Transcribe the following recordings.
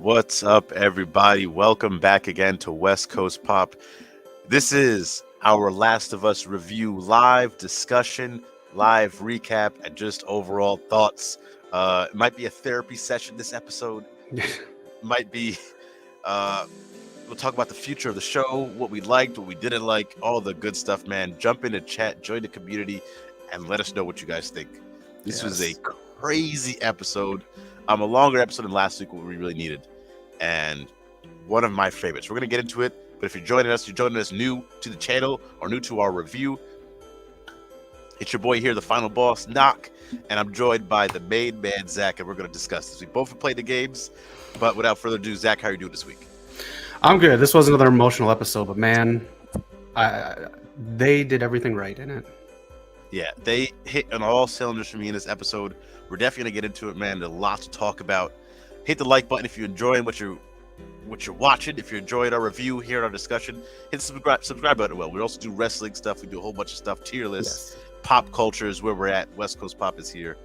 What's up, everybody? Welcome back again to West Coast Pop. This is our Last of Us review, live discussion, live recap, and just overall thoughts. It might be a therapy session this episode. Might be, we'll talk about the future of the show, what we liked, what we didn't like, all the good stuff, man. Jump into chat, join the community, and let us know what you guys think. This was a crazy episode. A longer episode than last week, what we really needed. And one of my favorites. We're going to get into it, but if you're joining us new to the channel or new to our review, it's your boy here, the final boss, Knock, and I'm joined by the main man, Zach, and we're going to discuss this. We both have played the games, but without further ado, Zach, how are you doing this week? I'm good. This was another emotional episode, but man, they did everything right in it. Yeah, they hit on all cylinders for me in this episode. We're definitely going to get into it, man. There's a lot to talk about. Hit the like button if you're enjoying what you're watching. If you're enjoying our review, hearing our discussion, hit the subscribe button. Well, we also do wrestling stuff. We do a whole bunch of stuff. Tier lists, pop culture is where we're at. West Coast Pop is here.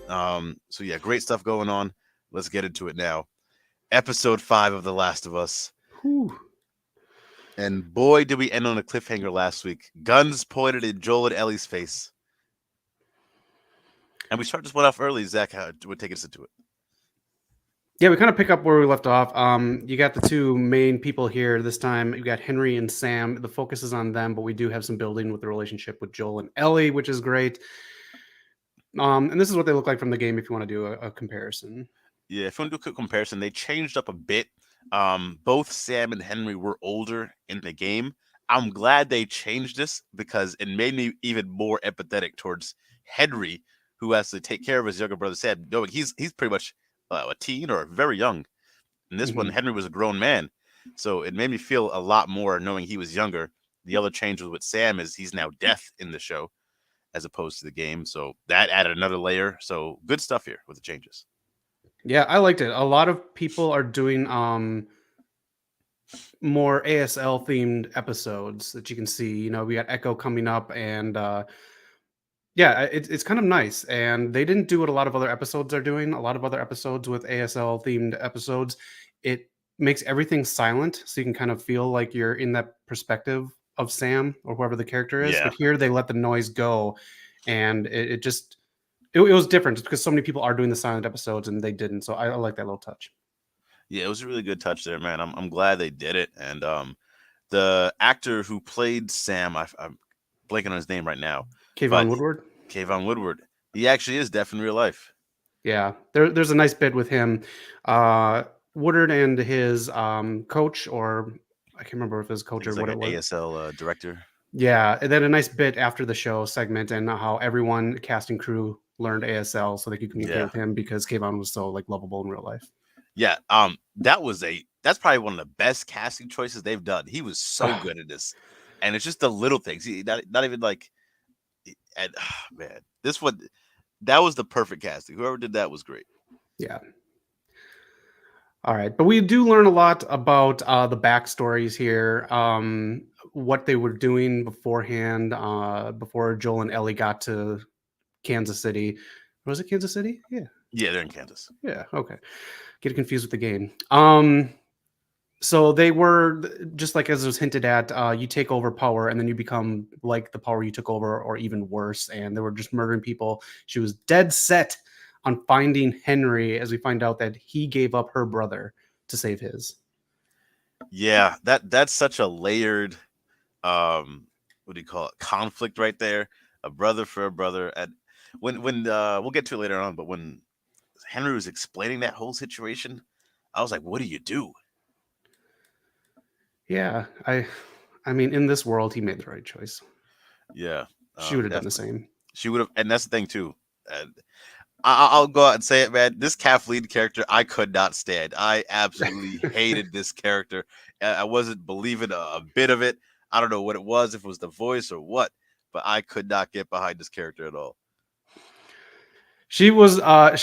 So yeah, great stuff going on. Let's get into it now. Episode 5 of The Last of Us. Whew. And boy, did we end on a cliffhanger last week. Guns pointed in Joel and Ellie's face. And we start this one off early. Zach, how would take us into it? Yeah, we kind of pick up where we left off. You got the two main people here this time. You got Henry and Sam. The focus is on them, but we do have some building with the relationship with Joel and Ellie, which is great. And this is what they look like from the game if you want to do a comparison. Yeah, if you want to do a quick comparison, they changed up a bit. Both Sam and Henry were older in the game. I'm glad they changed this because it made me even more empathetic towards Henry, who has to take care of his younger brother Sam, knowing he's pretty much a teen or very young. In this one, Henry was a grown man. So it made me feel a lot more knowing he was younger. The other change with Sam is he's now deaf in the show as opposed to the game. So that added another layer. So good stuff here with the changes. Yeah, I liked it. A lot of people are doing more ASL themed episodes that you can see. You know, we got Echo coming up, and yeah, it's kind of nice. And they didn't do what a lot of other episodes are doing. A lot of other episodes with ASL themed episodes, it makes everything silent, so you can kind of feel like you're in that perspective of Sam or whoever the character is. Yeah. But here they let the noise go, and it was different because so many people are doing the silent episodes and they didn't. So I like that little touch. Yeah, it was a really good touch there, man. I'm glad they did it. And the actor who played Sam, I'm blanking on his name right now. Kayvon Woodward. Kayvon Woodward. He actually is deaf in real life. Yeah, there's a nice bit with him. Woodward and his coach, or I can't remember if his coach or like what it was. ASL director. Yeah, and then a nice bit after the show segment and how everyone cast and crew learned ASL so they could communicate with him because Kayvon was so like lovable in real life. Yeah, that's probably one of the best casting choices they've done. He was so good at this, and it's just the little things. He not even like, and man, this one that was the perfect casting. Whoever did that was great. Yeah. All right, but we do learn a lot about the backstories here, what they were doing beforehand, before Joel and Ellie got to Kansas City. Was it Kansas City? Yeah, they're in Kansas. Yeah, okay. Get confused with the game. So they were, just like as it was hinted at, you take over power and then you become like the power you took over or even worse. And they were just murdering people. She was dead set on finding Henry as we find out that he gave up her brother to save his. Yeah, that's such a layered, what do you call it? Conflict right there. A brother for a brother. And when we'll get to it later on, but when Henry was explaining that whole situation, I was like, what do you do? Yeah, I mean, in this world, he made the right choice. Yeah. She would have done the same. She would have, and that's the thing too. I'll go out and say it, man. This Kathleen character, I could not stand. I absolutely hated this character. I wasn't believing a bit of it. I don't know what it was, if it was the voice or what, but I could not get behind this character at all. She was,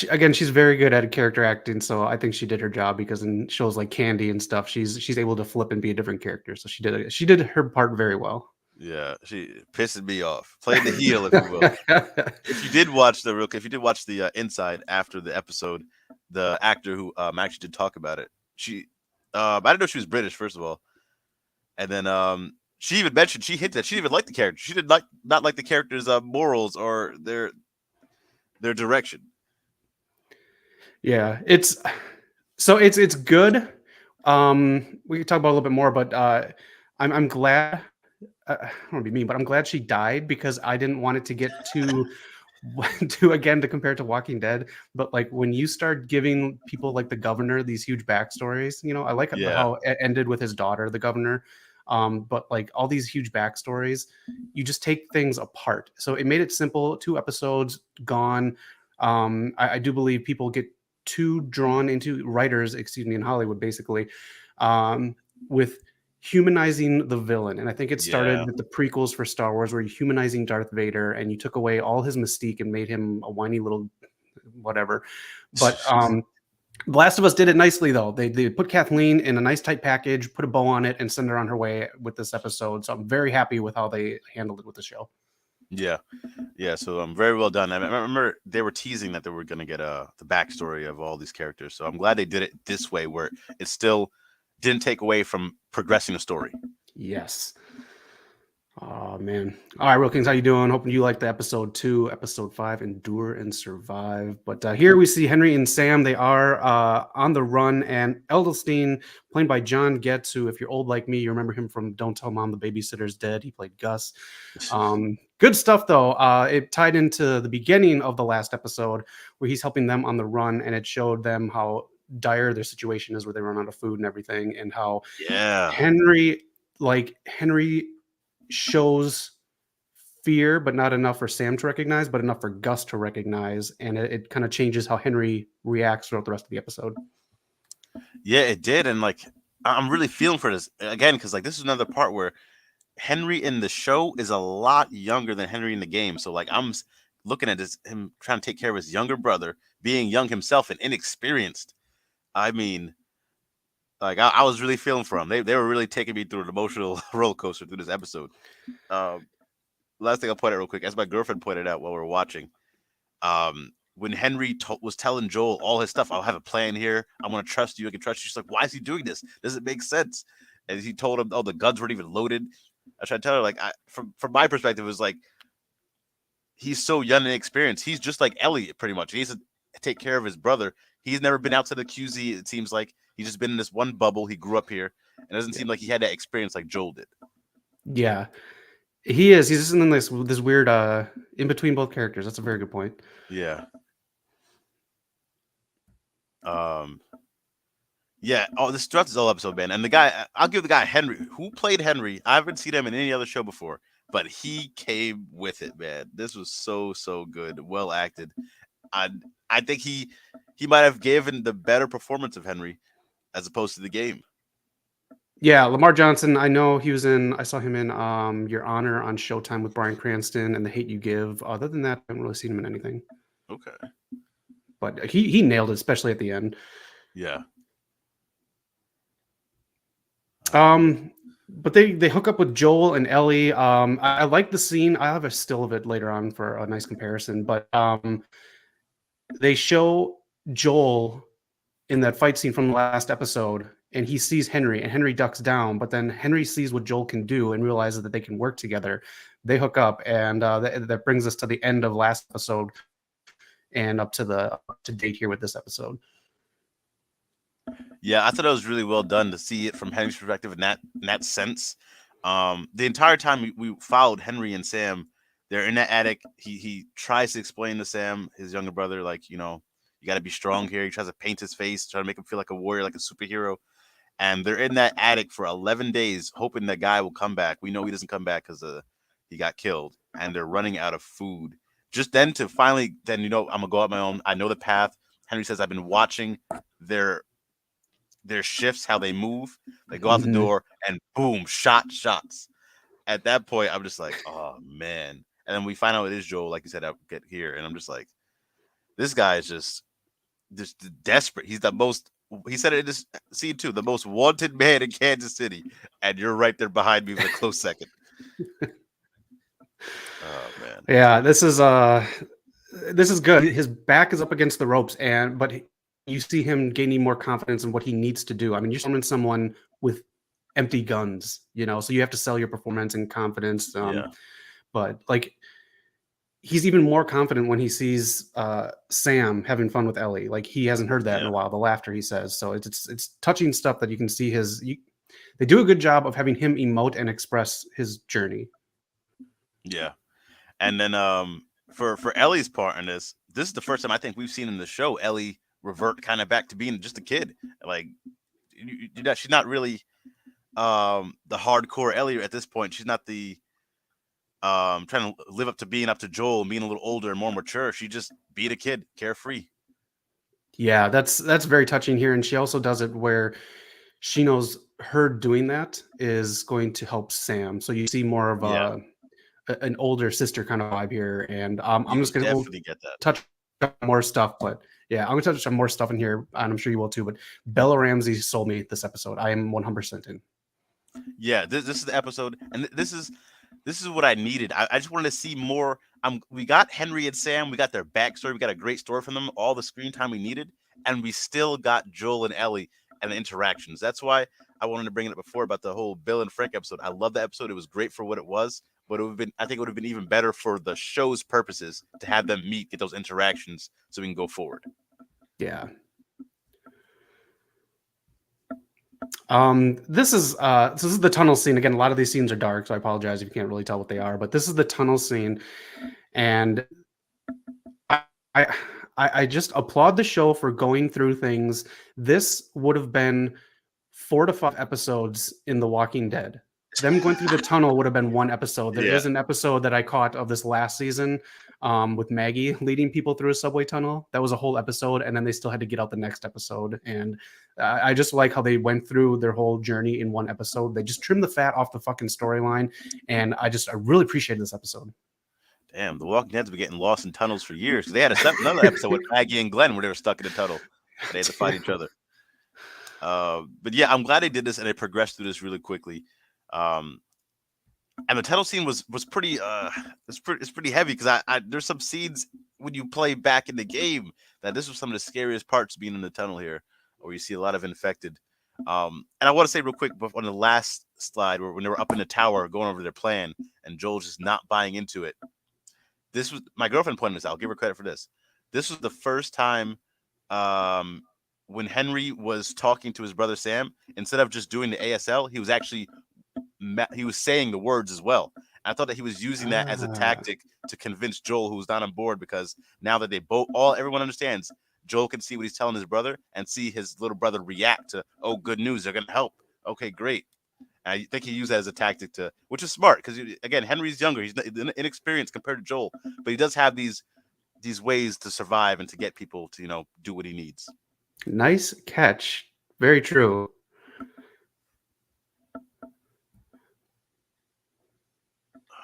again, she's very good at character acting, so I think she did her job because in shows like Candy and stuff, she's able to flip and be a different character. So she did her part very well. Yeah, she pissing me off. Playing the heel, if you will. If you did watch the Inside after the episode, the actor who actually did talk about it, She, I didn't know she was British, first of all, and then she even mentioned she hinted that she didn't even like the character. She did not like the characters' morals or their direction. Yeah, it's good. We could talk about it a little bit more, but I'm glad. I don't want to be mean, but I'm glad she died because I didn't want it to get too to again to compare to Walking Dead. But like when you start giving people like the governor these huge backstories, I like Yeah, how it ended with his daughter, the governor. But like all these huge backstories, you just take things apart. So it made it simple. 2 episodes gone. I do believe people get too drawn into writers, excuse me, in Hollywood, basically, um, with humanizing the villain. And I think it started yeah. with the prequels for Star Wars, where you're humanizing Darth Vader and you took away all his mystique and made him a whiny little whatever. But The Last of Us did it nicely, though. They put Kathleen in a nice tight package, put a bow on it, and send her on her way with this episode. So I'm very happy with how they handled it with the show. Yeah, yeah. So very well done. I remember they were teasing that they were going to get the backstory of all these characters. So I'm glad they did it this way, where it still didn't take away from progressing the story. Yes. Oh man. All right, Wilkins, how you doing? Hoping you liked the episode 2, episode 5, Endure and Survive. But here we see Henry and Sam. They are on the run, and Edelstein, played by John Getz, who, if you're old like me, you remember him from Don't Tell Mom the Babysitter's Dead. He played Gus. Good stuff, though. It tied into the beginning of the last episode where he's helping them on the run, and it showed them how dire their situation is, where they run out of food and everything, and how Yeah, Henry shows fear, but not enough for Sam to recognize, but enough for Gus to recognize, and it kind of changes how Henry reacts throughout the rest of the episode. yeah, it did, and like I'm really feeling for this again because like this is another part where Henry in the show is a lot younger than Henry in the game. So like looking at him trying to take care of his younger brother, being young himself and inexperienced. I mean, like I was really feeling for him. They were really taking me through an emotional roller coaster through this episode. Um, last thing I'll point out real quick, as my girlfriend pointed out while we were watching, when Henry was telling Joel all his stuff, I'll have a plan here. I'm gonna trust you. I can trust you. She's like, why is he doing this? Does it make sense? And he told him, oh, the guns weren't even loaded. I tried to tell her, like, from my perspective, it was like he's so young and inexperienced. He's just like Elliot, pretty much. He needs to take care of his brother. He's never been out to the QZ. It seems like he's just been in this one bubble. He grew up here. It doesn't seem like he had that experience like Joel did. Yeah, he is. He's just in this weird in between both characters. That's a very good point. Yeah. Um. Yeah. Oh, this throughout this whole episode, man. And the guy, I'll give the guy Henry, who played Henry. I haven't seen him in any other show before, but he came with it, man. This was so good, well acted. I I think he might have given the better performance of Henry as opposed to the game. Yeah, Lamar Johnson. I know he was in. I saw him in Your Honor on Showtime with Bryan Cranston and The Hate You Give. Other than that, I haven't really seen him in anything. Okay. But he nailed it, especially at the end. Yeah. But they hook up with Joel and Ellie. I like the scene. I have a still of it later on for a nice comparison. But they show Joel in that fight scene from the last episode, and he sees Henry, and Henry ducks down. But then Henry sees what Joel can do and realizes that they can work together. They hook up, and that brings us to the end of last episode and up to date here with this episode. Yeah, I thought it was really well done to see it from Henry's perspective in that sense. The entire time we followed Henry and Sam, they're in that attic. He tries to explain to Sam, his younger brother, like, you got to be strong here. He tries to paint his face, try to make him feel like a warrior, like a superhero. And they're in that attic for 11 days, hoping that guy will come back. We know he doesn't come back because he got killed, and they're running out of food. Just then to finally, then I'm gonna go out my own. I know the path. Henry says I've been watching their shifts, how they move. They go out the Mhm. door and boom, shots. At that point, I'm just like, oh man. And then we find out it is Joel, like you said, I get here, and I'm just like, this guy is just desperate. He's the most. He said it in this scene too, the most wanted man in Kansas City, and you're right there behind me with a close second. Oh man. Yeah, this is good. His back is up against the ropes, but you see him gaining more confidence in what he needs to do. I mean, you're storming someone with empty guns, so you have to sell your performance and confidence. Yeah. But like, he's even more confident when he sees Sam having fun with Ellie. Like, he hasn't heard that in Yeah. a while. The laughter, he says. So it's touching stuff that you can see they do a good job of having him emote and express his journey. Yeah. And then for Ellie's part in this is the first time I think we've seen in the show Ellie revert kind of back to being just a kid. Like she's not really the hardcore Ellie at this point. She's not the trying to live up to being up to Joel and being a little older and more mature. She just beat a kid, carefree. Yeah, that's very touching here, and she also does it where she knows her doing that is going to help Sam. So you see more of Yeah, an older sister kind of vibe here, and I'm you just gonna we'll definitely get that. touch on more stuff, but yeah, I'm gonna touch on more stuff in here, and I'm sure you will too. But Bella Ramsey sold me this episode. I am 100% in. Yeah, this is the episode, and this is what I needed. I just wanted to see more. We got Henry and Sam. We got their backstory. We got a great story from them. All the screen time we needed, and we still got Joel and Ellie and the interactions. That's why I wanted to bring it up before about the whole Bill and Frank episode. I love that episode. It was great for what it was, but it would have been. I think it would have been even better for the show's purposes to have them meet, get those interactions, so we can go forward. Yeah. This is the tunnel scene again. A lot of these scenes are dark, so I apologize if you can't really tell what they are. But this is the tunnel scene, and I I, I just applaud the show for going through things. This would have been 4 to 5 episodes in The Walking Dead. Them going through the tunnel would have been 1 episode. There Yeah, is an episode that I caught of this last season, with Maggie leading people through a subway tunnel. That was a whole episode, and then they still had to get out the next episode. And I just like how they went through their whole journey in 1 episode. They just trimmed the fat off the fucking storyline, and I really appreciated this episode. damn, the Walking Dead's been getting lost in tunnels for years. They had another episode with Maggie and Glenn where they were stuck in a tunnel. They had to fight each other. But yeah, I'm glad they did this and they progressed through this really quickly. Um, and the tunnel scene was pretty it's pretty heavy because I there's some scenes when you play back in the game that this was some of the scariest parts being in the tunnel here, where you see a lot of infected. And I want to say real quick, but on the last slide where when they were up in the tower going over their plan and Joel's just not buying into it. This was my girlfriend pointed this out. I'll give her credit for this. This was the first time um, when Henry was talking to his brother Sam. Instead of just doing the ASL, he was actually he was saying the words as well. I thought that he was using that as a tactic to convince Joel, who was not on board, because now that they everyone understands, Joel can see what he's telling his brother and see his little brother react to, oh, good news, they're gonna help. Okay, great. I think he used that as a tactic which is smart because again, Henry's younger, he's inexperienced compared to Joel, but he does have these ways to survive and to get people to do what he needs. Nice catch. Very true.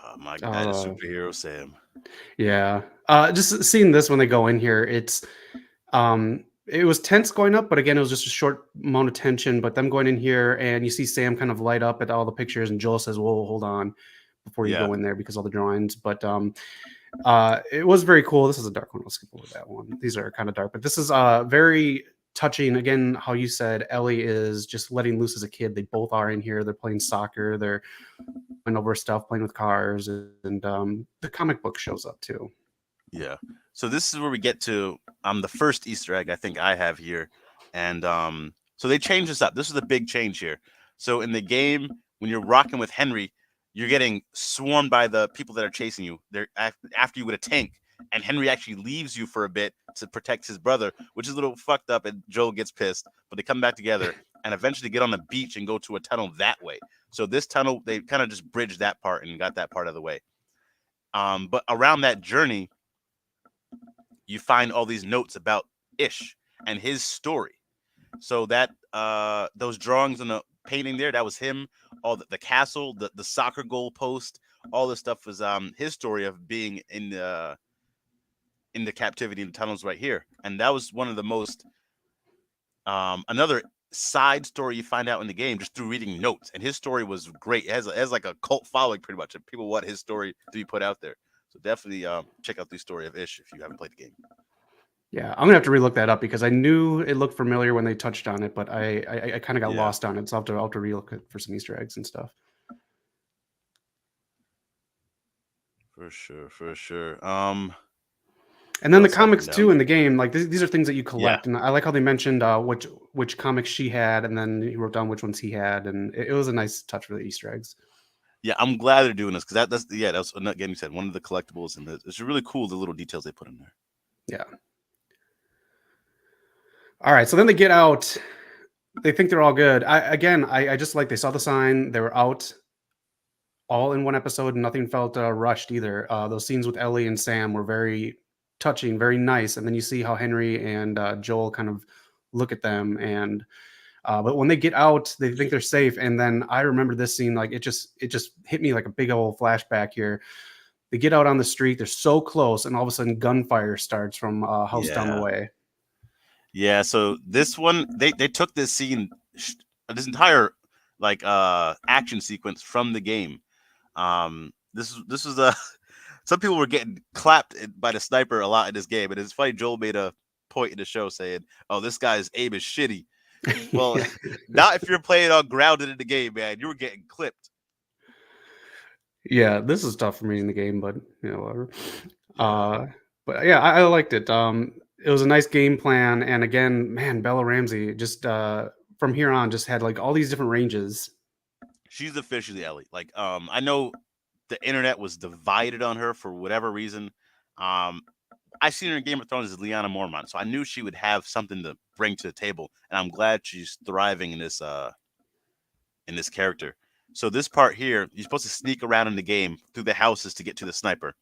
Oh my God, a superhero Sam. Yeah. Just seeing this when they go in here, it was tense going up, but again, it was just a short amount of tension. But them going in here, and you see Sam kind of light up at all the pictures, and Joel says, "Whoa, hold on," before you go in there because all the drawings. But it was very cool. This is a dark one. I'll skip over that one. These are kind of dark, but this is very touching. Again, how you said Ellie is just letting loose as a kid. They both are in here. They're playing soccer. They're going over stuff, playing with cars, and the comic book shows up too. Yeah. So this is where we get to the first Easter egg I think I have here. And so they changed this up. This is a big change here. So in the game, when you're rocking with Henry, you're getting swarmed by the people that are chasing you. They're after you with a tank. And Henry actually leaves you for a bit to protect his brother, which is a little fucked up, and Joel gets pissed. But they come back together and eventually get on the beach and go to a tunnel that way. So this tunnel, they kind of just bridged that part and got that part of the way. But around that journey, you find all these notes about Ish and his story. So that those drawings and the painting there, that was him. All the castle, the soccer goal post, all this stuff was his story of being in the captivity in the tunnels right here. And that was one of the most another side story you find out in the game just through reading notes. And his story was great. It has like a cult following pretty much. And people want his story to be put out there. So definitely check out the story of Ish if you haven't played the game. Yeah, I'm gonna have to relook that up because I knew it looked familiar when they touched on it, but I kind of got Yeah, lost on it, so I'll have to relook it for some Easter eggs and stuff. for sure, for sure. And What then the else happened comics down too in there? the game, like these are things that you Yeah, collect, and I like how they mentioned which comics she had, and then he wrote down which ones he had, and it was a nice touch for the Easter eggs. yeah. I'm glad they're doing this because that's yeah. That's again you said one of the collectibles, and it's really cool the little details they put in there. Yeah. All right, so then they get out. They think they're all good. I just like they saw the sign. They were out all in one episode, and nothing felt rushed either. Those scenes with Ellie and Sam were very touching, very nice. And then you see how Henry and Joel kind of look at them, and but when they get out, they think they're safe. And then I remember this scene, like it just hit me like a big old flashback here. They get out on the street, they're so close, and all of a sudden gunfire starts from a house down the Yeah, way. yeah. So this one, they took this scene, this entire like action sequence from the game. This was a some people were getting clapped by the sniper a lot in this game, and it's funny. Joel made a point in the show saying, "Oh, this guy's aim is shitty." Well, not if you're playing on grounded in the game, man. You were getting clipped. Yeah, this is tough for me in the game, but whatever. Yeah, Uh, but yeah, I liked it. It was a nice game plan, and again, man, Bella Ramsey just from here on just had like all these different ranges. she's officially Ellie. Like, I know the internet was divided on her for whatever reason. Um, I seen her in Game of Thrones as Lyanna Mormont, so I knew she would have something to bring to the table, and I'm glad she's thriving in this character. So this part here, you're supposed to sneak around in the game through the houses to get to the sniper.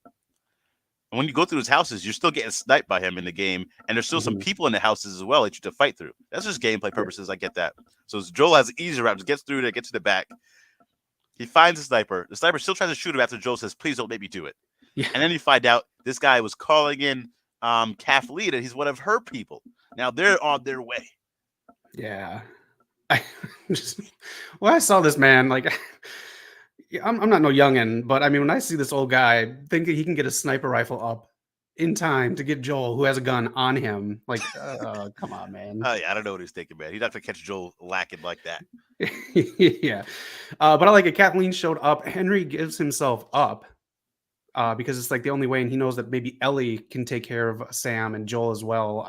And when you go through his houses, you're still getting sniped by him in the game, and there's still some Mhm. people in the houses as well that you have to fight through. That's just gameplay purposes. I get that. So Joel has an easy route, just gets through there, gets to the back. He finds the sniper. The sniper still tries to shoot him after Joel says, "Please don't make me do it." Yeah, And then you find out this guy was calling in Kathleen, and he's one of her people. Now they're on their way. yeah. I just when I saw this man, like yeah, I'm not no youngin, but I mean, when I see this old guy thinking he can get a sniper rifle up in time to get Joel, who has a gun on him, like, come on, man. I don't know what he's thinking, man. He's not gonna catch Joel lacking like that. Yeah, but I like it. Kathleen showed up. Henry gives himself up because it's like the only way, and he knows that maybe Ellie can take care of Sam and Joel as well.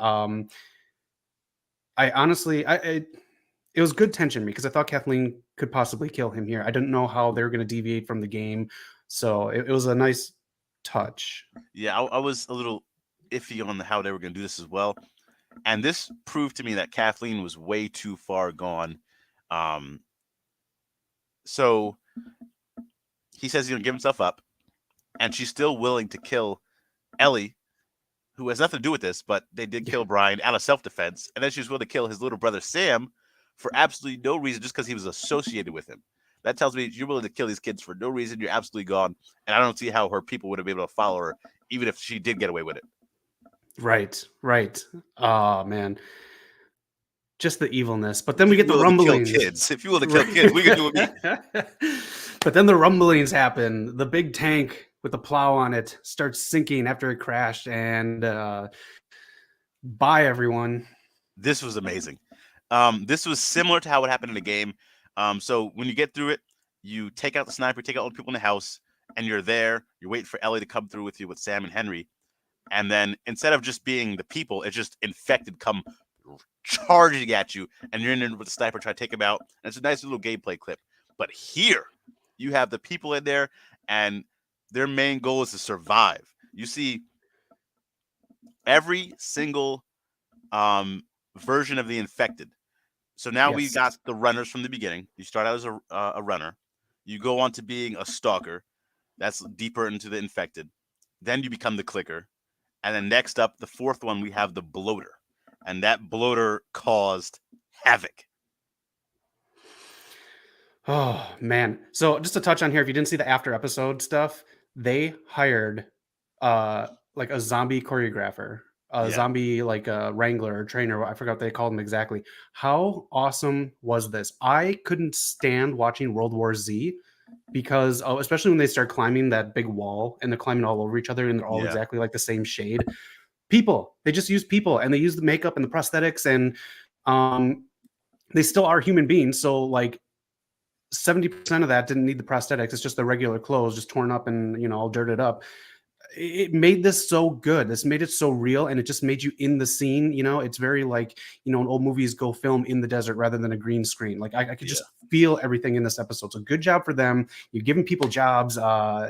I honestly, it was good tension because I thought Kathleen could possibly kill him here. I didn't know how they were going to deviate from the game, so it was a nice touch. Yeah, I was a little iffy on how they were gonna do this as well. And this proved to me that Kathleen was way too far gone. Um, so he says he's gonna give himself up, and she's still willing to kill Ellie, who has nothing to do with this, but they did Yeah, kill Brian out of self-defense, and then she was willing to kill his little brother Sam for absolutely no reason, just because he was associated with him. That tells me you're willing to kill these kids for no reason. You're absolutely gone, and I don't see how her people would have been able to follow her, even if she did get away with it. right, right. Oh man, just the evilness. But then If we you're get the willing to kill rumblings. kids, if you're willing to kill kids, Right. what are you gonna do with me? But then the rumblings happen. The big tank with the plow on it starts sinking after it crashed, and bye everyone. This was amazing. This was similar to how it happened in the game. So when you get through it, you take out the sniper, take out all the people in the house, and you're there. You're waiting for Ellie to come through with you with Sam and Henry. And then instead of just being the people, it's just infected come charging at you, and you're in there with the sniper trying to take him out. And it's a nice little gameplay clip. But here, you have the people in there, and their main goal is to survive. You see every single version of the infected. So now we Yes. got the runners from the beginning. You start out as a runner. You go on to being a stalker. That's deeper into the infected. Then you become the clicker. And then next up, the fourth one, we have the bloater. And that bloater caused havoc. Oh man. So just to touch on here, if you didn't see the after episode stuff, they hired like a zombie choreographer, a Yeah. zombie like a wrangler or trainer. I forgot what they called him exactly. How awesome was this? I couldn't stand watching World War Z because especially when they start climbing that big wall and they're climbing all over each other and they're all Yeah. exactly like the same shade. People. They just use people, and they use the makeup and the prosthetics, and um, they still are human beings. So like 70% of that didn't need the prosthetics. It's just the regular clothes, just torn up and all dirted up. It made this so good. This made it so real, and it just made you in the scene. It's very like in old movies go film in the desert rather than a green screen. Like I could Yeah. just feel everything in this episode. So good job for them. You're giving people jobs.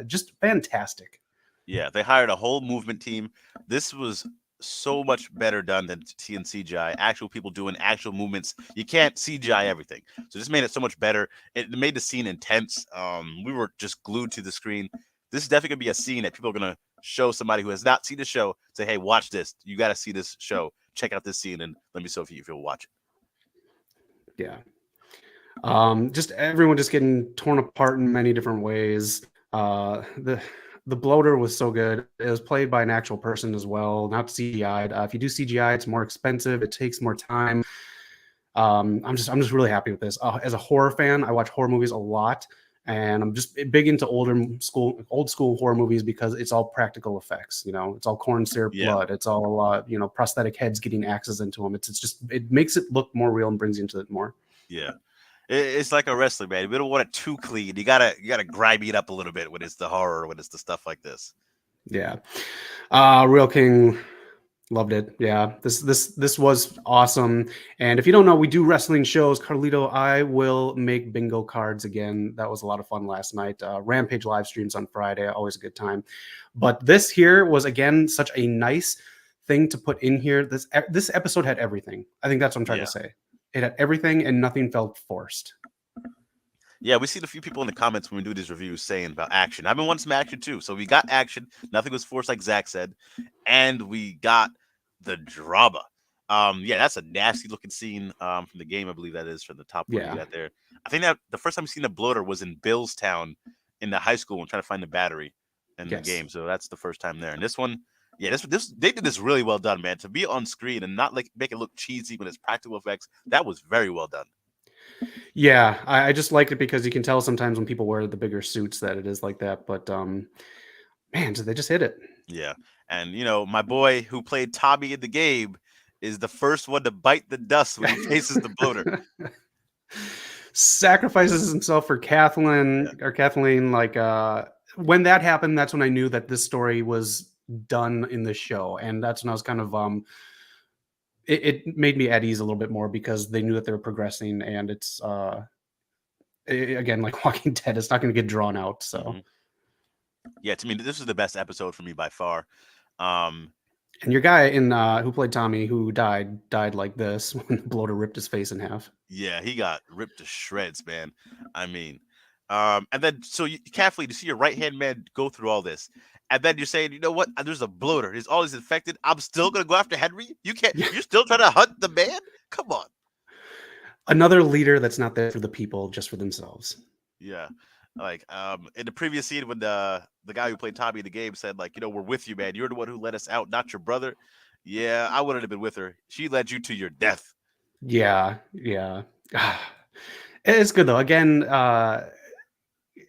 Just fantastic. Yeah, they hired a whole movement team. This was so much better done than seeing CGI. Actual people doing actual movements. You can't CGI everything, so this made it so much better. It made the scene intense. We were just glued to the screen. This is definitely gonna be a scene that people are gonna show somebody who has not seen the show. Say, hey, watch this. You got to see this show. Check out this scene, and let me know if you'll watch it. Yeah. Just everyone just getting torn apart in many different ways. The bloater was so good. It was played by an actual person as well, not CGI'd. If you do CGI, it's more expensive. It takes more time. I'm just really happy with this. As a horror fan, I watch horror movies a lot, and I'm just big into old school horror movies because it's all practical effects. It's all corn syrup Yeah, blood. It's all prosthetic heads getting axes into them. It's just it makes it look more real and brings you into it more. yeah. It's like a wrestler, man. We don't want it too clean. You gotta grimy it up a little bit when it's the horror, when it's the stuff like this. Yeah. Real King loved it. Yeah. This was awesome. And if you don't know, we do wrestling shows. Carlito, I will make bingo cards again. That was a lot of fun last night. Rampage live streams on Friday, always a good time. But this here was again such a nice thing to put in here. This episode had everything. I think that's what I'm trying Yeah. to say. It had everything and nothing felt forced. Yeah, we seen a few people in the comments when we do these reviews saying about action. I've been wanting some action too. So we got action. Nothing was forced, like Zach said, and we got the drama. Yeah, that's a nasty looking scene from the game. I believe that is from the top one you Yeah. got there. I think that the first time we seen the bloater was in Billstown in the high school when trying to find the battery in the Yes. game. So that's the first time there. And this one, yeah, this they did this really well done, man. To be on screen and not like make it look cheesy when it's practical effects, that was very well done. Yeah, I just liked it because you can tell sometimes when people wear the bigger suits that it is like that. But man, they just hit it. Yeah. And my boy who played Tommy in the game is the first one to bite the dust when he faces the bloater. Sacrifices himself for Kathleen Yeah. or Kathleen. Like when that happened, that's when I knew that this story was done in the show, and that's when I was kind of it made me at ease a little bit more because they knew that they were progressing, and it's again like Walking Dead, it's not going to get drawn out. So. Mhm. Yeah, to me, this was the best episode for me by far. Um, And your guy in who played Tommy, who died like this when the bloater ripped his face in half. yeah, he got ripped to shreds, man. I mean, and then so Kathleen, you see your right hand man go through all this, and then you're saying, you know what? There's a bloater. He's always infected. I'm still gonna go after Henry. You can't. Yeah. You're still trying to hunt the man. Come on. Another leader that's not there for the people, just for themselves. Yeah. Like in the previous scene when the guy who played Tommy in the game said, like, we're with you, man. You're the one who let us out, not your brother. Yeah, I wouldn't have been with her. She led you to your death. Yeah, yeah. It's good though. Again,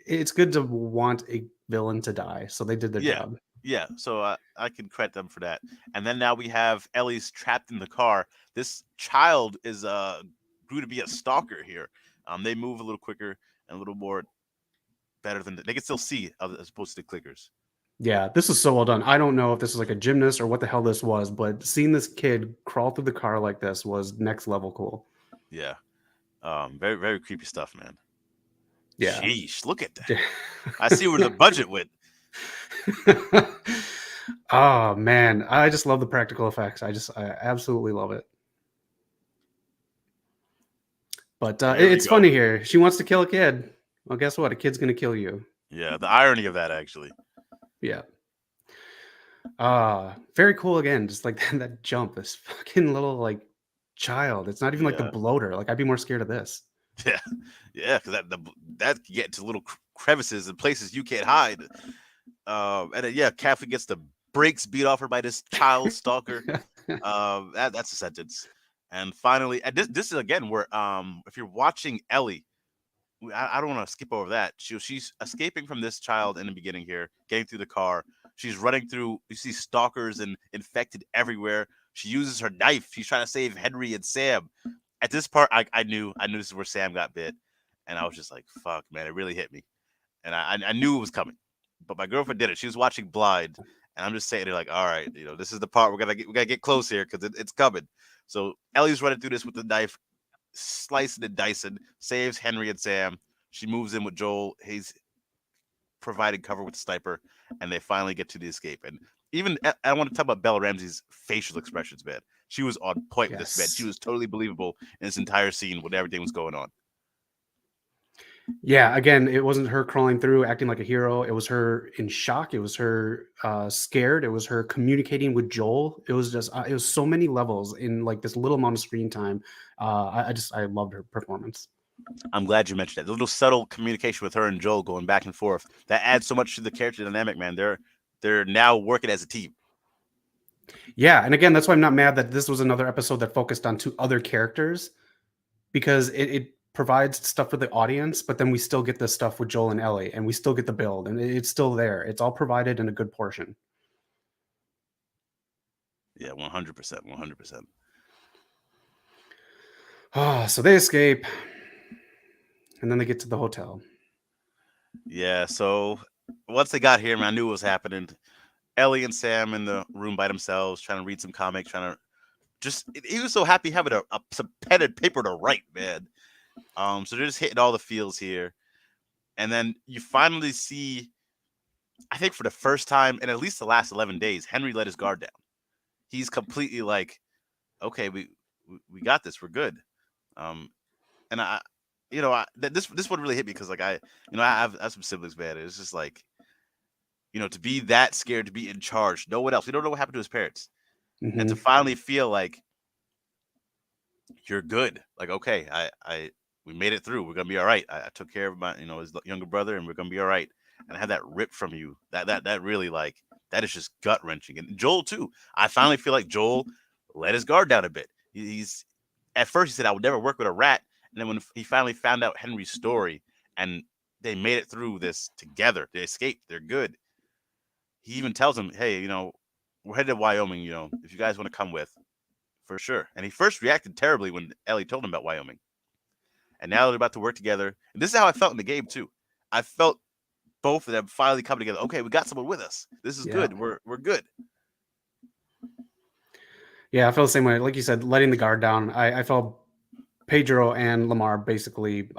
it's good to want a villain to die, so they did their Yeah. job. Yeah, so I can credit them for that. And then now we have Ellie's trapped in the car. This child is grew to be a stalker here. They move a little quicker and a little more better than they can still see as opposed to the clickers. Yeah, this is so well done. I don't know if this is like a gymnast or what the hell this was, but seeing this kid crawl through the car like this was next level cool. Yeah. Very, very creepy stuff, man. Yeah. Sheesh, look at that. I see where the budget went. Oh man, I just love the practical effects. I absolutely love it. But it's funny here. She wants to kill a kid. Well, guess what? A kid's gonna kill you. Yeah, the irony of that, actually. Yeah. Very cool again. Just like that jump, this fucking little like child. It's not even like the Yeah. bloater. Like I'd be more scared of this. Yeah, yeah, because that can get into little crevices and places you can't hide. And then, yeah, Kathleen gets the brakes beat off her by this child stalker. That's a sentence. And finally, and this is again where if you're watching Ellie, I don't want to skip over that. She's escaping from this child in the beginning here, getting through the car. She's running through. You see stalkers and infected everywhere. She uses her knife. She's trying to save Henry and Sam. At this part, I knew this is where Sam got bit, and I was just like, "Fuck, man!" It really hit me, and I knew it was coming. But my girlfriend did it. She was watching Blind, and I'm just saying to her like, "All right, this is the part we gotta get close here because it's coming." So Ellie's running through this with the knife, slicing and dicing, saves Henry and Sam. She moves in with Joel. He's providing cover with the sniper, and they finally get to the escape. And even I want to talk about Bella Ramsey's facial expressions, man. She was on point with this, man. She Yes. was totally believable in this entire scene when everything was going on. Yeah, again, it wasn't her crawling through acting like a hero. It was her in shock. It was her scared. It was her communicating with Joel. It was just it was so many levels in like this little amount of screen time. I loved her performance. I'm glad you mentioned that. The little subtle communication with her and Joel going back and forth that adds so much to the character dynamic, man. They're now working as a team. Yeah, and again, that's why I'm not mad that this was another episode that focused on two other characters because it provides stuff for the audience, but then we still get the stuff with Joel and Ellie, and we still get the build, and it's still there. It's all provided in a good portion. Yeah, 100%, 100%. Ah, so they escape, and then they get to the hotel. Yeah, so once they got here, man, I knew what was happening. Ellie and Sam in the room by themselves, trying to read some comics, trying to just he was so happy having some pen and paper to write, man. So they're just hitting all the feels here. And then you finally see, I think for the first time in at least the last 11 days, Henry let his guard down. He's completely like, okay, we got this, we're good. Um, and this one really hit me because like I have some siblings, man. It's just like to be that scared to be in charge, no one else. We don't know what happened to his parents, and to Hmm. finally feel like you're good. Like, okay, I we made it through. We're gonna be all right. I took care of my, his younger brother, and we're gonna be all right. And I had that ripped from you. That really like that is just gut wrenching. And Joel too. I finally feel like Joel let his guard down a bit. He's at first he said I would never work with a rat, and then when he finally found out Henry's story and they made it through this together, they escaped. They're good. He even tells him, "Hey, we're headed to Wyoming. If you guys want to come with, for sure." And he first reacted terribly when Ellie told him about Wyoming. And now they're about to work together. And this is how I felt in the game too. I felt both of them finally coming together. Okay, we got someone with us. This is Yeah. good. We're good. Yeah, I felt the same way. Like you said, letting the guard down. I felt Pedro and Lamar basically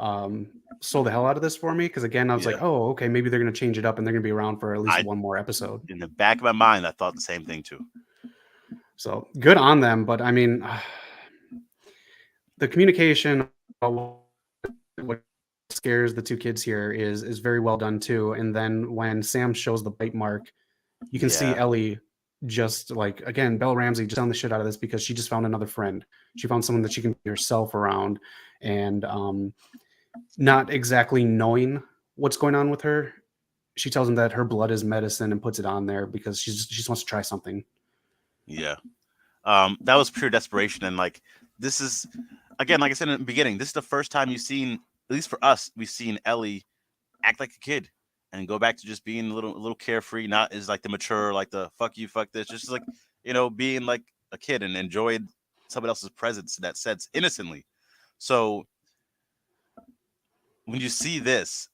sold the hell out of this for me because again, I was like, Yeah. oh, okay, maybe they're gonna change it up and they're gonna be around for at least I one more episode. In the back of my mind, I thought the same thing too. So good on them, but I mean, the communication, what scares the two kids here is very well done too. And then when Sam shows the bite mark, you can see Yeah. Ellie just like again, Belle Ramsey just on the shit out of this because she just found another friend. She found someone that she can be herself around, and not exactly knowing what's going on with her. She tells him that her blood is medicine and puts it on there because she just wants to try something. Yeah. That was pure desperation. And like, this is, again, like I said in the beginning, this is the first time you've seen, at least for us, we've seen Ellie act like a kid and go back to just being a little carefree, not as like the mature, like the fuck you, fuck this, just like, being like a kid and enjoyed someone else's presence in that sense innocently. So when you see this,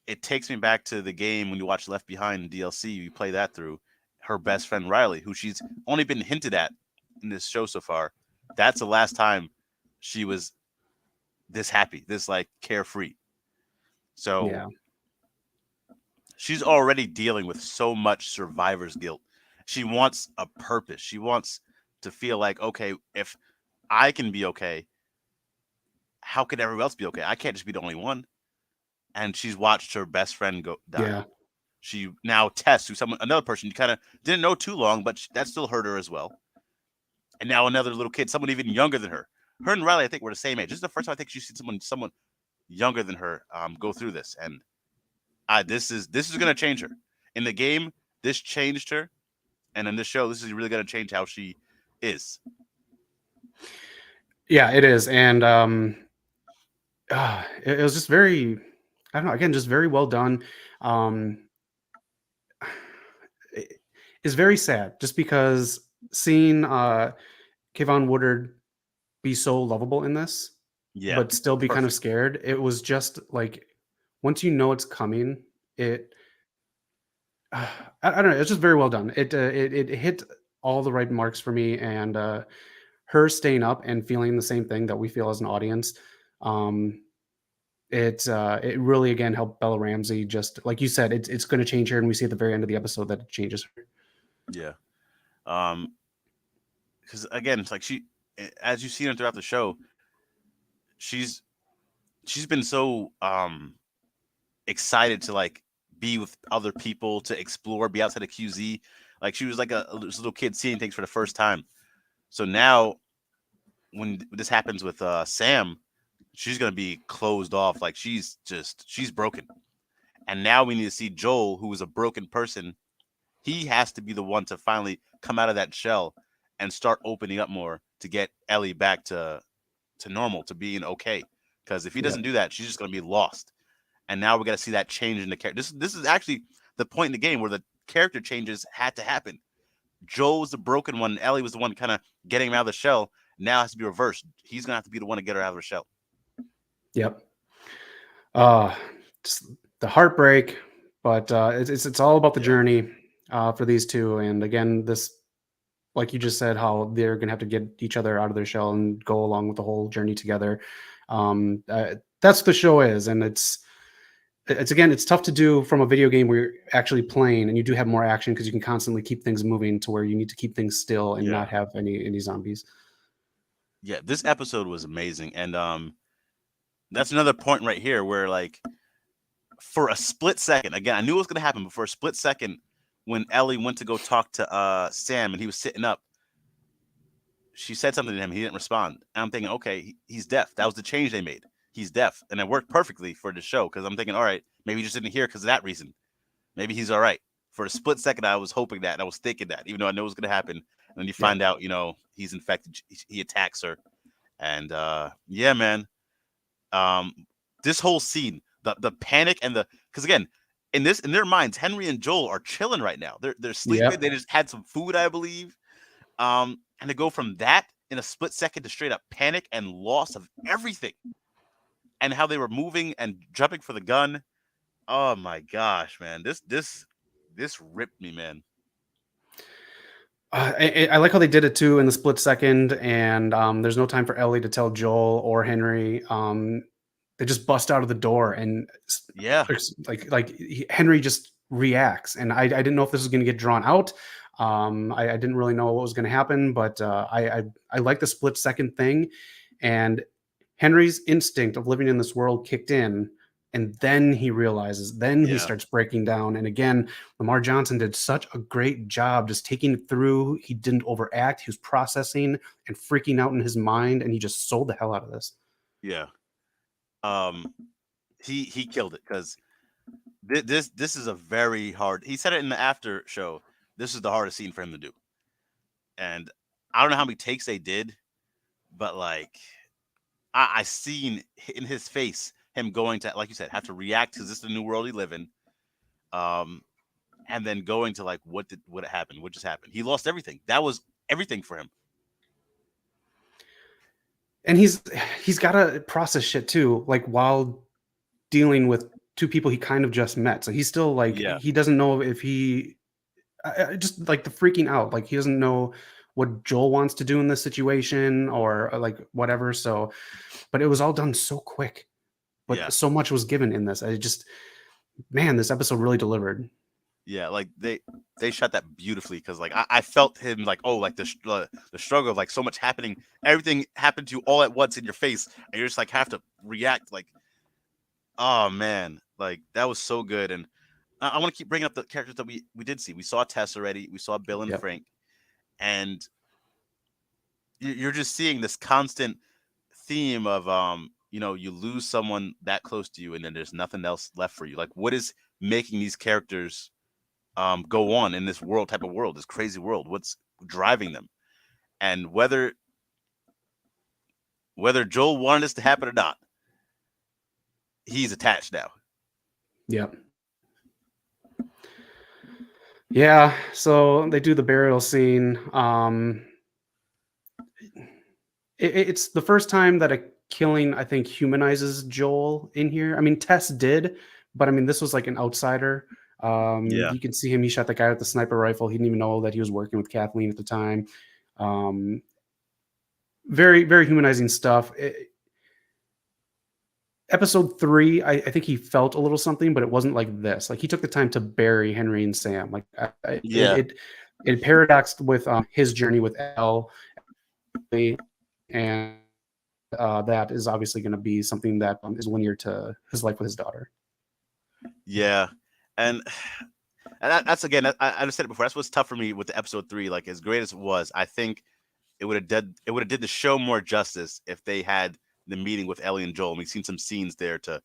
it takes me back to the game when you watch Left Behind in DLC. You play that through her best friend Riley, who she's only been hinted at in this show so far. That's the last time she was this happy, this like carefree. So Yeah, she's already dealing with so much survivor's guilt. She wants a purpose. She wants to feel like, okay, if I can be okay, how can everyone else be okay? I can't just be the only one. And she's watched her best friend go die. yeah, She now tests who another person you kind of didn't know too long, but that still hurt her as well. And now another little kid, someone even younger than her. Her and Riley, I think, were the same age. This is the first time I think she's seen someone younger than her go through this, and this is gonna change her. In the game, this changed her, and in this show, this is really gonna change how she is. yeah. It is, and it was just very, I don't know. Again, just very well done. Um, is very sad, just because seeing Kayvon Woodard be so lovable in this, Yeah, but still be kind of perfect. scared. It was just like, once you know it's coming, it I don't know. It's just very well done. It hit all the right marks for me, and her staying up and feeling the same thing that we feel as an audience. Um, it really again helped Bella Ramsey. Just like you said, it's going to change her, and we see at the very end of the episode that it changes her. Yeah. Because again, it's like as you've seen her throughout the show, she's she's been so excited to like be with other people, to explore, be outside of QZ. Like she was like a little kid seeing things for the first time. So now when this happens with Sam, she's gonna be closed off. Like she's broken. And now we need to see Joel, who is a broken person. He has to be the one to finally come out of that shell and start opening up more to get Ellie back to normal, to being okay. Because if he Yeah, doesn't do that, she's just gonna be lost. And now we're gonna see that change in the character. This is actually the point in the game where the character changes had to happen. Joel was the broken one. Ellie was the one kind of getting him out of the shell. Now it has to be reversed. He's gonna have to be the one to get her out of the shell. yep. Uh, just the heartbreak, but it's all about the Yeah, journey for these two. And again, this, like you just said, how they're gonna have to get each other out of their shell and go along with the whole journey together. That's what the show is, and it's again, it's tough to do from a video game where you're actually playing and you do have more action because you can constantly keep things moving to where you need to keep things still and yeah, not have any zombies. yeah. This episode was amazing, and that's another point right here where like for a split second, again, I knew it was gonna happen, but for a split second, when Ellie went to go talk to Sam and he was sitting up, she said something to him. He didn't respond. And I'm thinking, okay, he's deaf. That was the change they made. He's deaf, and it worked perfectly for the show because I'm thinking, all right, maybe he just didn't hear because of that reason. Maybe he's all right. For a split second, I was hoping that, and I was thinking that, even though I know it was going to happen. And then you Yeah, find out, he's infected. He attacks her, and yeah, man, um, this whole scene, the panic and because again, in their minds, Henry and Joel are chilling right now. They're sleeping. yep, They just had some food, I believe. And to go from that in a split second to straight up panic and loss of everything, and how they were moving and jumping for the gun. Oh my gosh, man, this ripped me, man. I like how they did it too in the split second, and there's no time for Ellie to tell Joel or Henry. They just bust out of the door, and Yeah, Henry just reacts, and I didn't know if this was going to get drawn out. I didn't really know what was going to happen, but I like the split second thing, and Henry's instinct of living in this world kicked in, and then he realizes, then he yeah, starts breaking down. And again, Lamar Johnson did such a great job just taking it through. He didn't overact. He was processing and freaking out in his mind, and he just sold the hell out of this. yeah. Um, he killed it because this is a very hard. He said it in the after show. This is the hardest scene for him to do, and I don't know how many takes they did, but like I seen in his face him going to, like you said, have to react because this is the new world he live in. Um, and then going to like what happened, what just happened. He lost everything. That was everything for him. And he's got to process shit too, like while dealing with two people he kind of just met. So he's still like, Yeah, he doesn't know if he just like the freaking out, like he doesn't know what Joel wants to do in this situation, or like whatever. So, but it was all done so quick, yeah, but so much was given in this. Man, this episode really delivered. yeah. Like they shot that beautifully because like I felt him like, oh, like the struggle of like so much happening, everything happened to you all at once in your face, and you're just like have to react. Like, oh man, like that was so good. And I want to keep bringing up the characters that we did see. We saw Tess already. We saw Bill and Yep. Frank, and you're just seeing this constant theme of you lose someone that close to you, and then there's nothing else left for you. Like, what is making these characters go on in this type of world, this crazy world? What's driving them? And whether Joel wanted this to happen or not, he's attached now. Yep. Yeah, so they do the burial scene. It's the first time that a killing, I think, humanizes Joel in here. I mean, Tess did, but I mean, this was like an outsider. Yeah, You can see him. He shot the guy with the sniper rifle. He didn't even know that he was working with Kathleen at the time. Um, very, very humanizing stuff. Episode 3, I think he felt a little something, but it wasn't like this. Like he took the time to bury Henry and Sam. Like yeah, it paradoxed with his journey with Elle, and that is obviously going to be something that is linear to his life with his daughter. yeah, and that's again. I said it before. That's what's tough for me with the episode 3. Like as great as it was, I think it would have did the show more justice if they had the meeting with Ellie and Joel. We've seen some scenes there to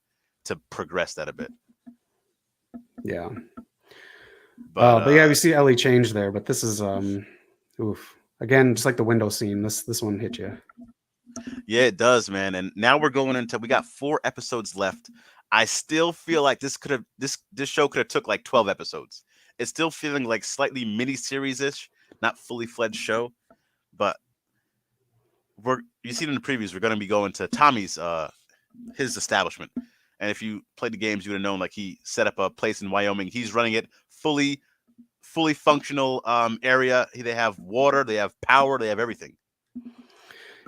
progress that a bit. Yeah. But But yeah, we see Ellie change there, but this is oof. Again, just like the window scene, this one hit you. yeah, it does, man. And now we're going into we got 4 episodes left. I still feel like this show could have took like 12 episodes. It's still feeling like slightly mini series ish, not fully fledged show. But you see it in the previews. We're going to be going to Tommy's his establishment, and if you played the games, you would have known like he set up a place in Wyoming. He's running it fully functional area. They have water, they have power, they have everything.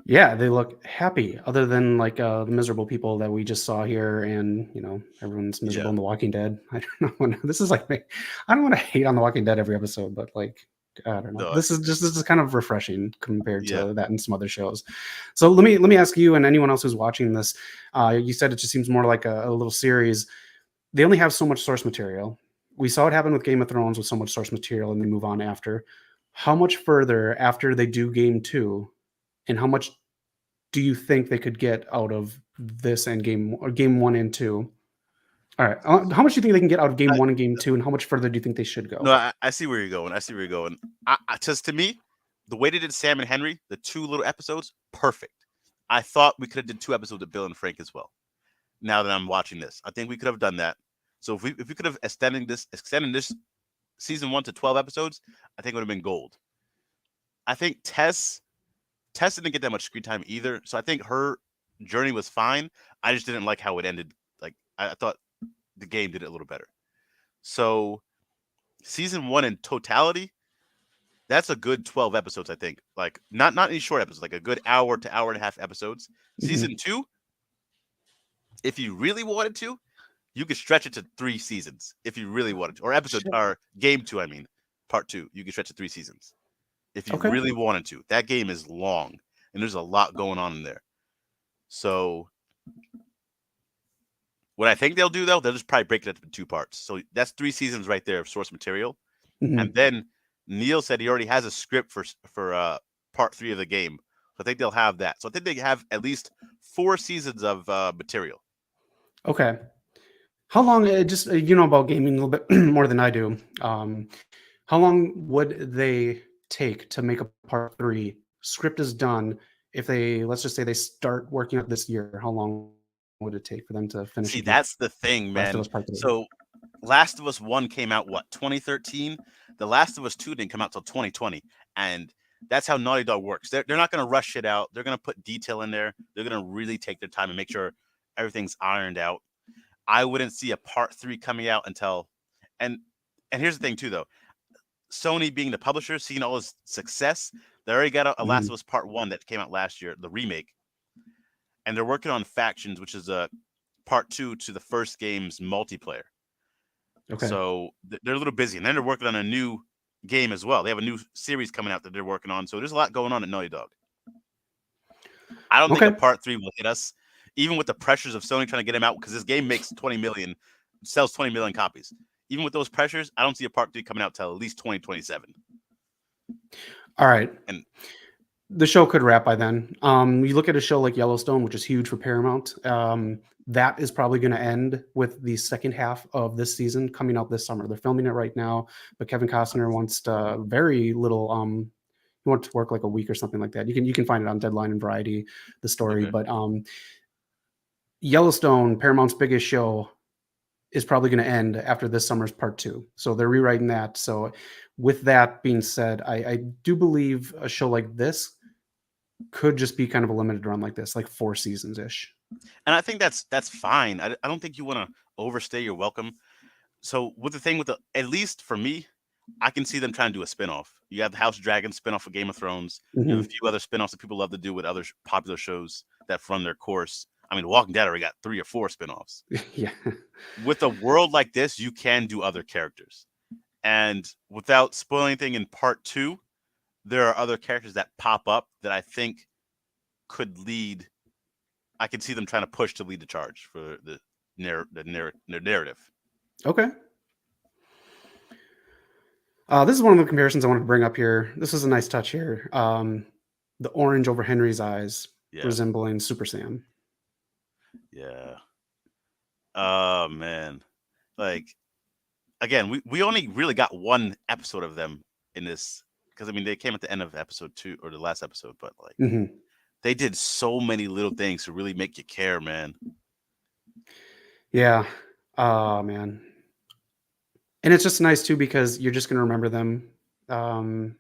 Yeah, they look happy, other than like the miserable people that we just saw here, and everyone's miserable Yeah, in The Walking Dead. I don't know. This is like I don't want to hate on The Walking Dead every episode, but like I don't know. no, This is kind of refreshing compared yeah. to that and some other shows. So let me ask you and anyone else who's watching this. You said it just seems more like a little series. They only have so much source material. We saw it happen with Game of Thrones with so much source material, and they move on after. How much further after they do game 2, and how much do you think they could get out of this and game 1 and 2? All right. How much do you think they can get out of game I, 1 and game 2, and how much further do you think they should no, go? I see where you're going. I see where you're going. Just to me, the way they did Sam and Henry, the 2 little episodes, perfect. I thought we could have did 2 episodes of Bill and Frank as well. Now that I'm watching this, I think we could have done that. So if we could have extended this season 1 to 12 episodes, I think it would have been gold. I think Tess didn't get that much screen time either, so I think her journey was fine. I just didn't like how it ended. Like I thought the game did it a little better. So season 1 in totality, that's a good 12 episodes. I think like not any short episodes, like a good hour to hour and a half episodes. Mhm. Season 2, if you really wanted to, you could stretch it to 3 seasons if you really wanted to, or episode Shit. or game 2. I mean, part 2, you could stretch it 3 seasons if you Okay. really wanted to. That game is long and there's a lot going on in there. So what I think they'll do though, they'll just probably break it up into 2 parts. So that's 3 seasons right there of source material. And Mhm. then Neil said he already has a script for part 3 of the game. So I think they'll have that. So I think they have at least 4 seasons of material. Okay. How long? Just you know about gaming a little bit more than I do. How long would they take to make a part 3? Script is done. If they, let's just say they start working on it this year, how long would it take for them to finish See, and do that's the thing, Last of man. Us Part 3? So Last of Us 1 came out what, 2013? The Last of Us 2 didn't come out till 2020. And that's how Naughty Dog works. They're not going to rush it out. They're going to put detail in there. They're going to really take their time and make sure everything's ironed out. I wouldn't see a part 3 coming out until and and here's the thing too though. Sony being the publisher, seeing all his success, they already got a Last of Mhm. Us Part 1 that came out last year, the remake. And they're working on Factions, which is a part 2 to the first game's multiplayer. Okay. So they're a little busy, and then they're working on a new game as well. They have a new series coming out that they're working on. So there's a lot going on at Naughty Dog. I don't think a Okay. part 3 will hit us, even with the pressures of Sony trying to get him out because this game makes 20 million, sells 20 million copies. Even with those pressures, I don't see a part 3 coming out till at least 2027. All right. And The show could wrap by then. You look at a show like Yellowstone, which is huge for Paramount. That is probably going to end with the second half of this season coming out this summer. They're filming it right now, but Kevin Costner wants very little. He wants to work like a week or something like that. You can find it on Deadline and Variety, the story. okay, But Yellowstone, Paramount's biggest show, is probably going to end after this summer's part 2. So they're rewriting that. So with that being said, I do believe a show like this could just be kind of a limited run like this, like 4 seasons ish. And I think that's fine. I don't think you want to overstay your welcome. So with the thing with the, at least for me, I can see them trying to do a spinoff. You have the House of Dragons spinoff of Game of Thrones. You have a Hmm. few other spinoffs that people love to do with other popular shows that run their course. I mean, Walking Dead already got 3 or 4 spinoffs. Yeah. With a world like this, you can do other characters. And without spoiling anything in part 2, there are other characters that pop up that I think could lead. I can see them trying to push to lead the charge for the narrative. Okay. This is one of the comparisons I wanted to bring up here. This is a nice touch here. The orange over Henry's eyes, Yeah, resembling Super Sam. yeah. Oh man, like again, we only really got one episode of them in this because I mean they came at the end of episode 2 or the last episode, but like Hmm. they did so many little things to really make you care, man. Yeah. Oh man. And it's just nice too because you're just gonna remember them, um,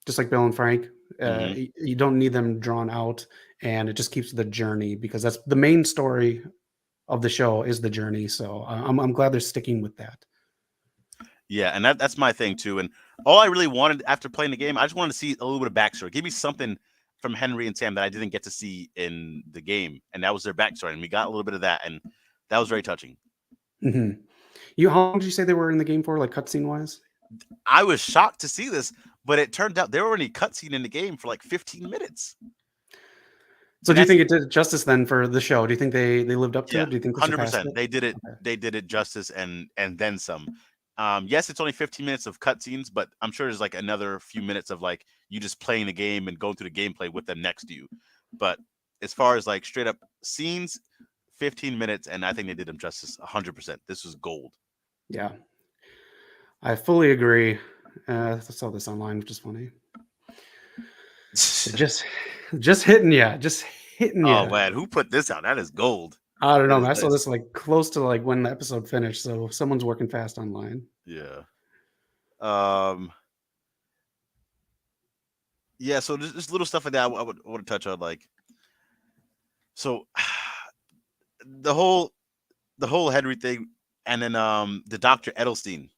just like Bill and Frank. Hmm. You don't need them drawn out, and it just keeps the journey because that's the main story of the show is the journey. So I'm glad they're sticking with that. Yeah, and that's my thing too. And all I really wanted after playing the game, I just wanted to see a little bit of backstory. Give me something from Henry and Sam that I didn't get to see in the game, and that was their backstory. And we got a little bit of that, and that was very touching. Hmm. You how long did you say they were in the game for, like cutscene wise? I was shocked to see this, but it turned out there were any cutscene in the game for like 15 minutes, So and do you that's think it did justice then for the show? Do you think they lived up to yeah, it? Do you think they surpassed 100%. it? They did it. Okay. They did it justice and then some. Yes, it's only 15 minutes of cutscenes, but I'm sure there's like another few minutes of like you just playing the game and going through the gameplay with them next to you. But as far as like straight up scenes, 15 minutes, and I think they did them justice 100%. This was gold. Yeah, I fully agree. I saw this online, which is funny. It just hitting you, just hitting Oh you. man, who put this out? That is gold. I don't That know, is man. I saw nice. this like close to like when the episode finished, so someone's working fast online. Yeah. Um. Yeah. So just little stuff like that. I would want to touch on like so the whole Henry thing, and then the Dr. Edelstein.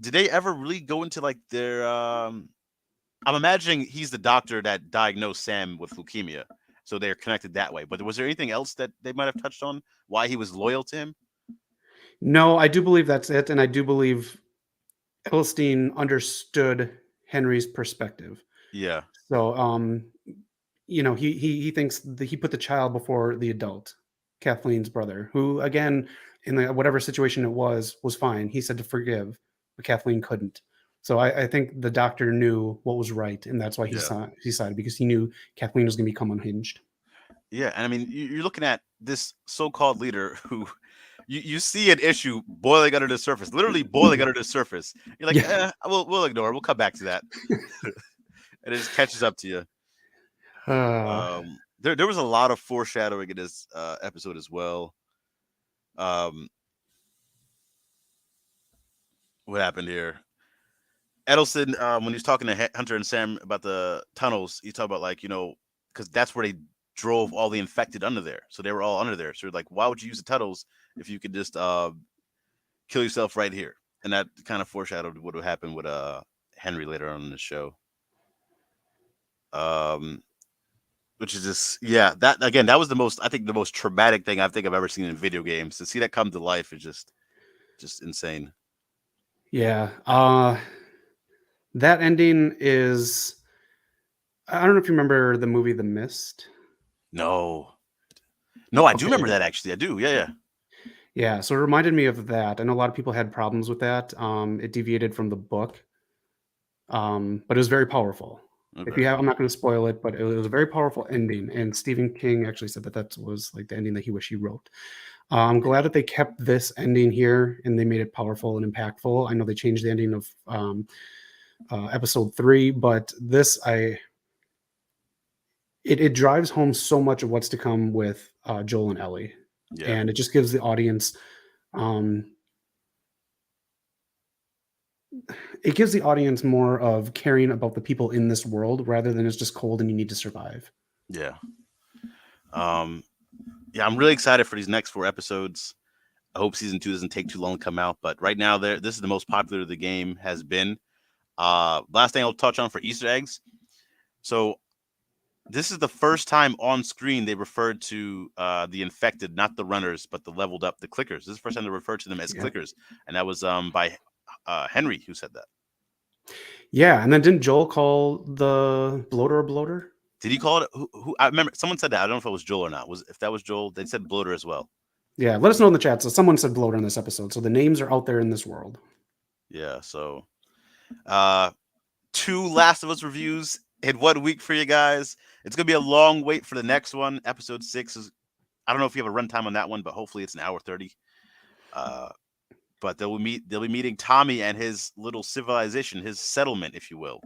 Did they ever really go into like their I'm imagining he's the doctor that diagnosed Sam with leukemia. So they're connected that way. But was there anything else that they might have touched on? Why he was loyal to him? No, I do believe that's it, and I do believe Hillstein understood Henry's perspective. Yeah. So, he thinks that he put the child before the adult, Kathleen's brother, who again, in the, whatever situation it was fine. He said to forgive, but Kathleen couldn't. So I think the doctor knew what was right, and that's why Yeah. he decided because he knew Kathleen was going to become unhinged. Yeah. And I mean, you're looking at this so-called leader who you see an issue boiling under the surface, literally boiling under the surface. You're like, Yeah. we'll ignore it. We'll come back to that. And it just catches up to you. Uh, There was a lot of foreshadowing in this episode as well. Um, what happened here? Edelson, when he's talking to Hunter and Sam about the tunnels, he talked about like because that's where they drove all the infected under there, so they were all under there. So like, why would you use the tunnels if you could just kill yourself right here? And that kind of foreshadowed what would happen with Henry later on in the show. Um, which is just that again, that was the most traumatic thing I think I've ever seen in video games. To see that come to life is just insane. yeah. That ending is. I don't know if you remember the movie The Mist. No, no, I do remember Okay. that actually. I do. Yeah, yeah. Yeah, so it reminded me of that. I know a lot of people had problems with that. It deviated from the book, but it was very powerful. If Okay. you have, I'm not going to spoil it, but it was a very powerful ending. And Stephen King actually said that that was like the ending that he wished he wrote. I'm glad that they kept this ending here and they made it powerful and impactful. I know they changed the ending of episode 3, but this it drives home so much of what's to come with Joel and Ellie, Yeah. and it just gives the audience Um, it gives the audience more of caring about the people in this world rather than it's just cold and you need to survive. Yeah. Um, yeah, I'm really excited for these next 4 episodes. I hope season 2 doesn't take too long to come out, but right now, this is the most popular the game has been. Last thing I'll touch on for Easter eggs. So this is the first time on screen they referred to the infected, not the runners, but the leveled up, the clickers. This is the first time they referred to them as Yeah. clickers, and that was by Henry who said that. Yeah, and then didn't Joel call the bloater a bloater? Did he call it? Who? I remember someone said that. I don't know if it was Joel or not. If that was Joel, they said bloater as well. Yeah, let us know in the chat. So someone said bloater in this episode. So the names are out there in this world. Yeah. So, 2 Last of Us reviews in 1 week for you guys. It's gonna be a long wait for the next one. Episode 6 is. I don't know if you have a runtime on that one, but hopefully it's an hour 30. But they'll be meeting Tommy and his little civilization, his settlement, if you will.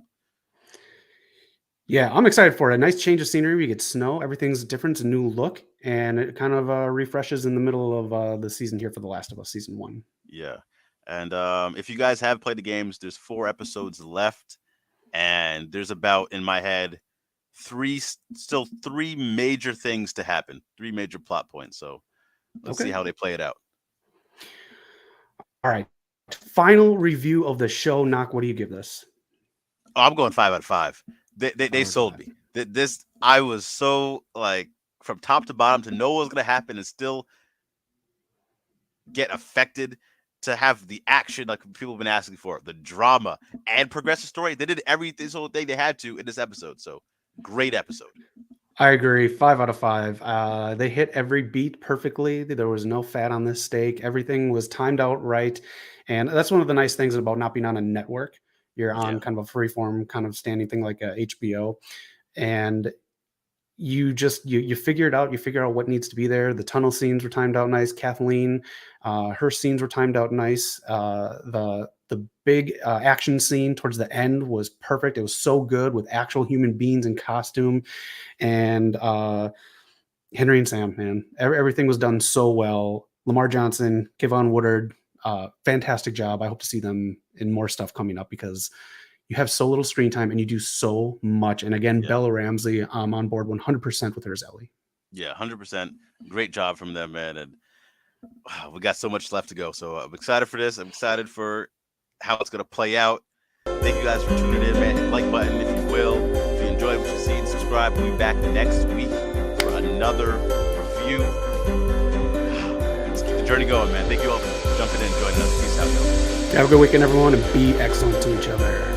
Yeah, I'm excited for it. A nice change of scenery. We get snow. Everything's different. It's a new look. And it kind of refreshes in the middle of the season here for The Last of Us Season 1. Yeah. And if you guys have played the games, there's 4 episodes left. And there's about, in my head, still three major things to happen. 3 major plot points. So let's see how they play it out. All right. Final review of the show. Knock, what do you give this? Oh, I'm going 5 out of 5. They sold me. This I was so like from top to bottom to know what was going to happen and still get affected, to have the action like people have been asking for, the drama and progressive story. They did everything so they had to in this episode. So great episode. I agree. 5 out of 5. They hit every beat perfectly. There was no fat on this steak. Everything was timed out right. And that's one of the nice things about not being on a network. You're on kind of a freeform kind of standing thing like HBO. And you just you figure it out. You figure out what needs to be there. The tunnel scenes were timed out nice. Kathleen, her scenes were timed out nice. The big action scene towards the end was perfect. It was so good with actual human beings in costume. And Henry and Sam, man, everything was done so well. Lamar Johnson, Kevon Woodard, fantastic job. I hope to see them in more stuff coming up because you have so little screen time and you do so much. And again, Bella Ramsey, I'm on board 100% with her as Ellie. Yeah, 100%. Great job from them, man. And we got so much left to go. So I'm excited for this. I'm excited for how it's going to play out. Thank you guys for tuning in, man. Hit the like button if you will. If you enjoyed what you see, subscribe. We'll be back next week for another review. Let's keep the journey going, man. Thank you all for jumping in and joining us. Peace out, y'all. Have a good weekend, everyone, and be excellent to each other.